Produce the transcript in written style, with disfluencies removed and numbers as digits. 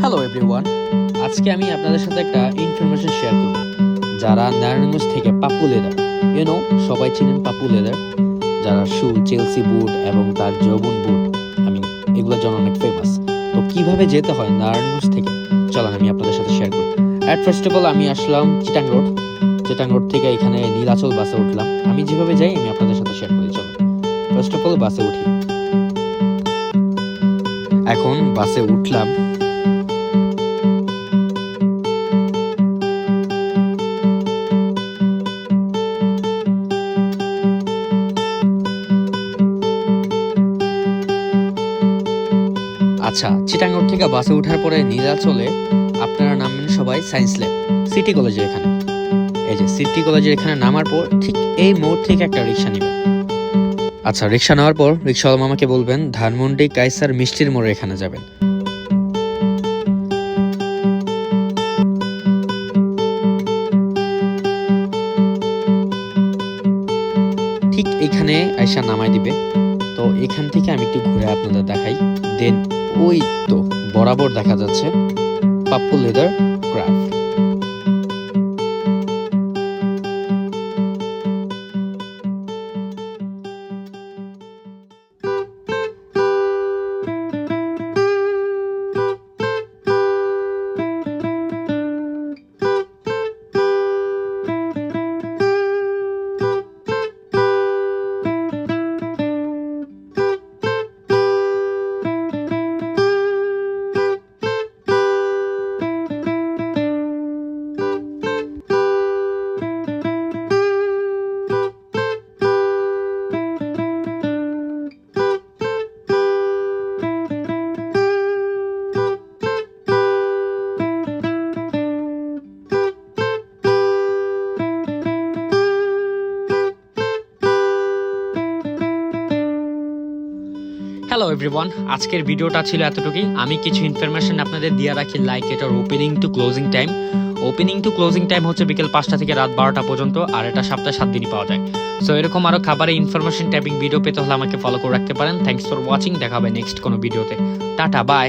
Hello everyone, আজকে আমি আপনাদের সাথে একটা ইনফরমেশন শেয়ার করব। যারা নারায়ণগঞ্জ থেকে পাপ্পু লেদার, সবাই চিনেন পাপ্পু লেদার, যারা শু, চেলসি বুট এবং তার যৌবন বুট, এগুলোর জন্য অনেক ফেমাস। তো কিভাবে যেতে হয় নারায়ণগঞ্জ থেকে, চলেন আমি আপনাদের সাথে শেয়ার করি। ফার্স্ট অফ অল আমি আসলাম চিটাং রোড থেকে এখানে নীলাচল বাসে উঠলাম। আমি যেভাবে যাই আমি আপনাদের সাথে শেয়ার করি। চলো ফার্স্ট অফ অল বাসে উঠি। এখন বাসে উঠলাম। আচ্ছা, চিটাং রোড থেকে বাসে ওঠার পরে নীলাচলে আপনারা নামবেন সবাই সায়েন্স ল্যাব, সিটি কলেজের এখানে। এই যে সিটি কলেজের এখানে নামার পর ঠিক এই মোড় থেকে একটা রিক্সা নেবেন। আচ্ছা, রিক্সা নেওয়ার পর রিক্সাওয়ালা মামাকে বলবেন ধানমন্ডি কাইসার মিষ্টির মোড়ে এখানে যাবেন। ঠিক এখানে আয়সা নামাই দিবে। তো এখান থেকে আমি একটু ঘুরে আপনাদের দেখাই। দেন ওই তো বরাবর দেখা যাচ্ছে Pappu leather craft. Hello everyone, আজকের ভিডিওটা ছিল এতটুকুই। আমি কিছু ইনফরমেশন আপনাদের দিয়ে রাখি, লাইক এটার ওপেনিং টু ক্লোজিং টাইম হচ্ছে বিকেল 5টা থেকে রাত 12টা পর্যন্ত, আর এটা সপ্তাহে 7 দিনই পাওয়া যায়। সো এরকম আরো খাবারের ইনফরমেশন টাইপিং ভিডিও পেতে হলে আমাকে ফলো করে রাখতে পারেন। থ্যাংকস ফর ওয়াচিং, দেখা হবে নেক্সট কোনো ভিডিওতে। Tata, by.